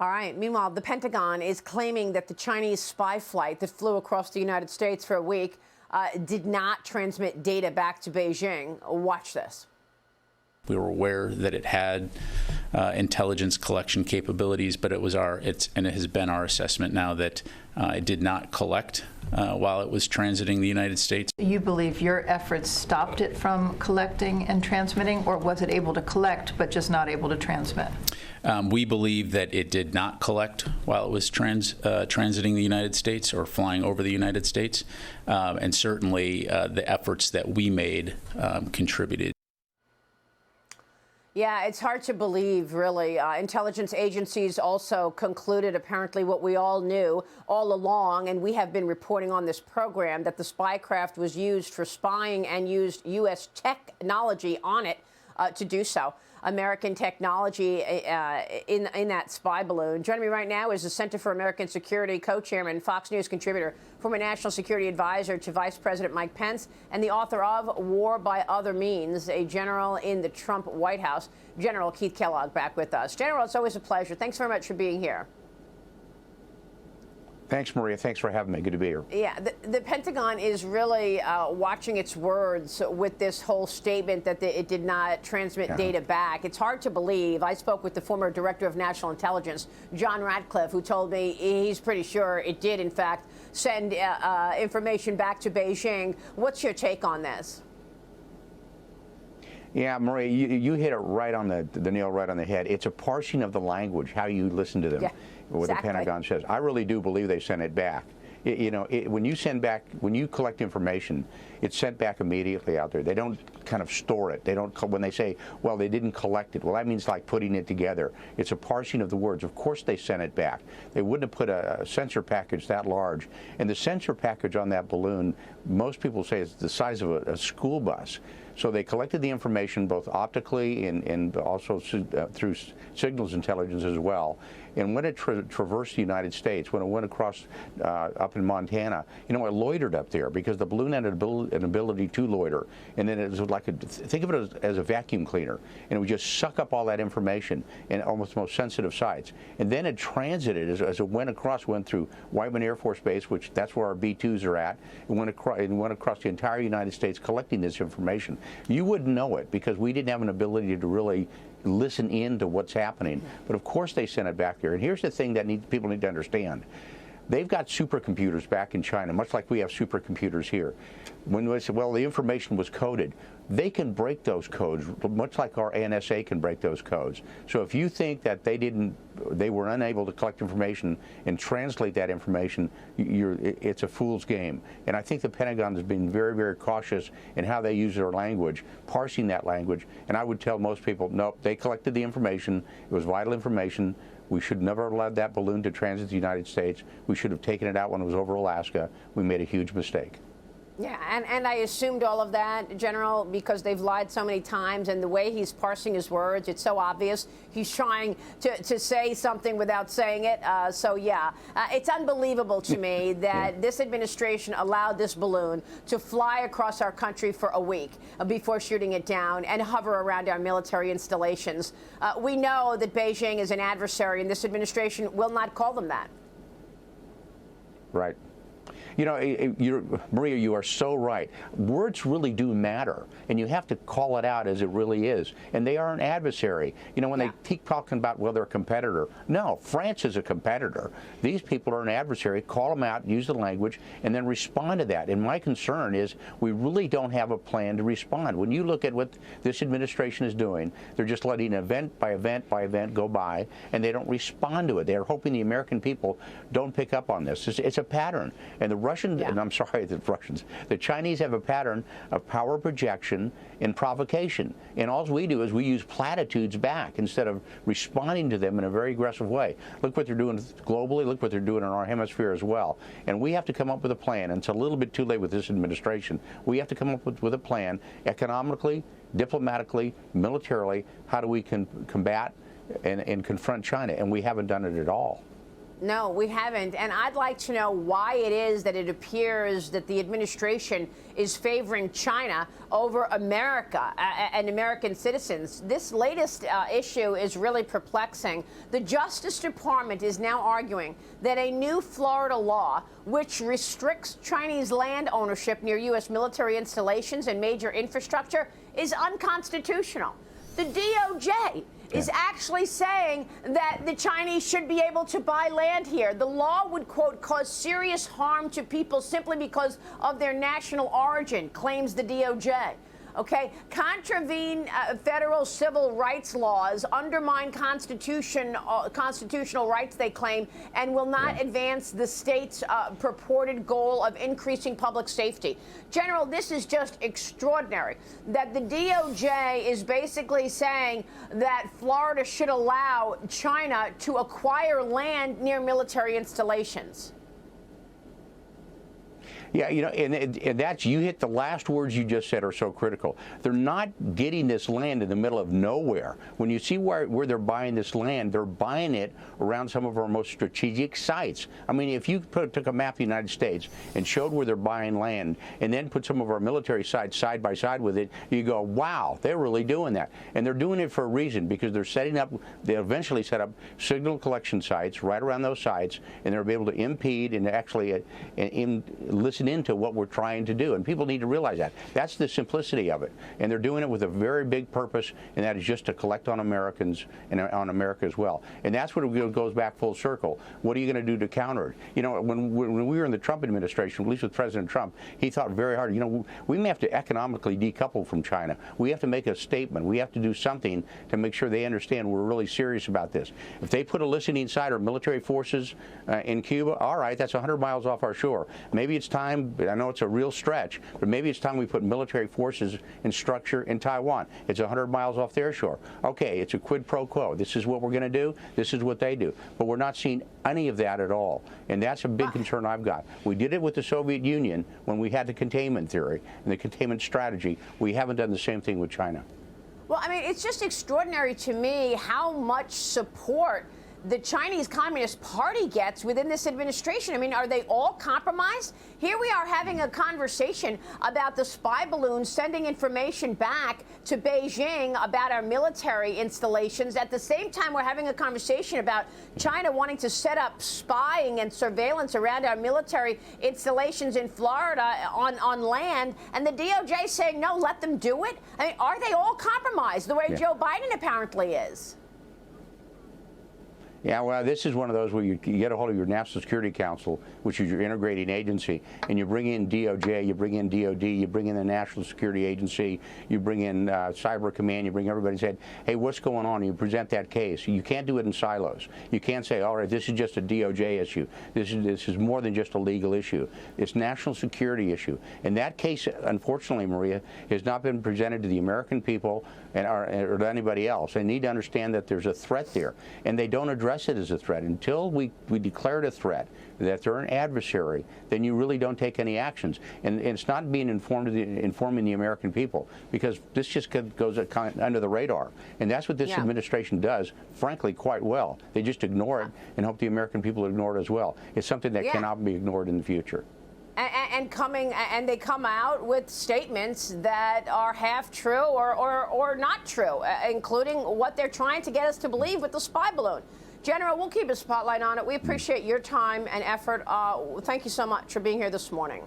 All right. Meanwhile, the Pentagon is claiming that the Chinese spy flight that flew across the United States for a week did not transmit data back to Beijing. Watch this. We were aware that it had intelligence collection capabilities, but it has been our assessment now that it did not collect while it was transiting the United States. You believe your efforts stopped it from collecting and transmitting, or was it able to collect but just not able to transmit? We believe that it did not collect while it was transiting the United States or flying over the United States, and certainly the efforts that we made contributed. Yeah, it's hard to believe, really. Intelligence agencies also concluded apparently what we all knew all along, and we have been reporting on this program, that the spy craft was used for spying and used U.S. technology on it to do so. American technology in that spy balloon. Joining me right now is the Center for American Security co-chairman, Fox News contributor, former national security advisor to Vice President Mike Pence, and the author of War by Other Means, a general in the Trump White House, General Keith Kellogg, back with us. General, it's always a pleasure. Thanks very much for being here. Thanks, Maria. Thanks for having me. Good to be here. Yeah, the Pentagon is really watching its words with this whole statement that it did not transmit data back. It's hard to believe. I spoke with the former director of national intelligence, John Ratcliffe, who told me he's pretty sure it did, in fact, send information back to Beijing. What's your take on this? Yeah, Maria, you hit it right on the nail right on the head. It's a parsing of the language, how you listen to them. Yeah. What the Pentagon says. I really do believe they sent it back. When you collect information, it's sent back immediately out there. They don't kind of store it. They don't, when they say, well, they didn't collect it, well, that means like putting it together. It's a parsing of the words. Of course they sent it back. They wouldn't have put a sensor package that large. And the sensor package on that balloon, most people say it's the size of a school bus. So they collected the information both optically and also through signals intelligence as well. And when it traversed the United States, when it went across up in Montana, it loitered up there because the balloon had an ability to loiter. And then it was like think of it as a vacuum cleaner. And it would just suck up all that information in almost the most sensitive sites. And then it transited as it went across, went through Whiteman Air Force Base, which that's where our B-2s are at, and went across the entire United States collecting this information. You wouldn't know it because we didn't have an ability to really listen in to what's happening. But of course they sent it back there. And here's the thing that people need to understand. They've got supercomputers back in China, much like we have supercomputers here. When they say, well, the information was coded, they can break those codes, much like our NSA can break those codes. So if you think that they were unable to collect information and translate that information, it's a fool's game. And I think the Pentagon has been very, very cautious in how they use their language, parsing that language. And I would tell most people, nope, they collected the information. It was vital information. We should never have allowed that balloon to transit the United States. We should have taken it out when it was over Alaska. We made a huge mistake. Yeah, and I assumed all of that, General, because they've lied so many times, and the way he's parsing his words, it's so obvious. He's trying to say something without saying it. So, yeah, it's unbelievable to me that this administration allowed this balloon to fly across our country for a week before shooting it down and hover around our military installations. We know that Beijing is an adversary, and this administration will not call them that. Right. Maria, you are so right. Words really do matter, and you have to call it out as it really is. And they are an adversary. When they keep talking about, well, they're a competitor. No, France is a competitor. These people are an adversary. Call them out, use the language, and then respond to that. And my concern is we really don't have a plan to respond. When you look at what this administration is doing, they're just letting event by event by event go by, and they don't respond to it. They're hoping the American people don't pick up on this. It's a pattern. And the and I'm sorry, the Chinese have a pattern of power projection and provocation. And all we do is we use platitudes back instead of responding to them in a very aggressive way. Look what they're doing globally. Look what they're doing in our hemisphere as well. And we have to come up with a plan. And it's a little bit too late with this administration. We have to come up with a plan economically, diplomatically, militarily. How do we combat and confront China? And we haven't done it at all. No, we haven't. And I'd like to know why it is that it appears that the administration is favoring China over America and American citizens. This latest issue is really perplexing. The Justice Department is now arguing that a new Florida law, which restricts Chinese land ownership near U.S. military installations and major infrastructure, is unconstitutional. The DOJ is actually saying that the Chinese should be able to buy land here. The law would, quote, cause serious harm to people simply because of their national origin, claims the DOJ. Okay, contravene federal civil rights laws, undermine constitutional rights, they claim, and will not advance the state's purported goal of increasing public safety. General, this is just extraordinary that the DOJ is basically saying that Florida should allow China to acquire land near military installations. Yeah, you know, and that's, you hit the last words you just said are so critical. They're not getting this land in the middle of nowhere. When you see where they're buying this land, they're buying it around some of our most strategic sites. I mean, if you took a map of the United States and showed where they're buying land and then put some of our military sites side by side with it, you go, wow, they're really doing that. And they're doing it for a reason, because they're setting up, they eventually set up signal collection sites right around those sites, and they'll be able to impede and actually listen into what we're trying to do. And people need to realize that. That's the simplicity of it. And they're doing it with a very big purpose, and that is just to collect on Americans and on America as well. And that's what it goes back full circle. What are you going to do to counter it? You know, when we were in the Trump administration, at least with President Trump, he thought very hard, you know, we may have to economically decouple from China. We have to make a statement. We have to do something to make sure they understand we're really serious about this. If they put a listening site or military forces in Cuba, all right, that's 100 miles off our shore. Maybe it's time, I know it's a real stretch, but maybe it's time we put military forces in structure in Taiwan. It's 100 miles off their shore. Okay, it's a quid pro quo. This is what we're going to do. This is what they do. But we're not seeing any of that at all. And that's a big concern I've got. We did it with the Soviet Union when we had the containment theory and the containment strategy. We haven't done the same thing with China. Well, I mean, it's just extraordinary to me how much support the Chinese Communist Party gets within this administration. I mean, are they all compromised? Here we are having a conversation about the spy balloons sending information back to Beijing about our military installations. At the same time, we're having a conversation about China wanting to set up spying and surveillance around our military installations in Florida on land, and the DOJ saying, no, let them do it? I mean, are they all compromised the way Joe Biden apparently is? Yeah, well, this is one of those where you get a hold of your National Security Council, which is your integrating agency, and you bring in DOJ, you bring in DOD, you bring in the National Security Agency, you bring in Cyber Command, you bring everybody and say, hey, what's going on? And you present that case. You can't do it in silos. You can't say, all right, this is just a DOJ issue. This is more than just a legal issue. It's a national security issue. And that case, unfortunately, Maria, has not been presented to the American people or to anybody else. They need to understand that there's a threat there, and they don't address it as a threat. Until we declare it a threat, that they're an adversary, then you really don't take any actions. And it's not being informing the American people, because this just goes under the radar. And that's what this administration does, frankly, quite well. They just ignore it and hope the American people ignore it as well. It's something that cannot be ignored in the future. And they come out with statements that are half true or not true, including what they're trying to get us to believe with the spy balloon. General, we'll keep a spotlight on it. We appreciate your time and effort. Thank you so much for being here this morning.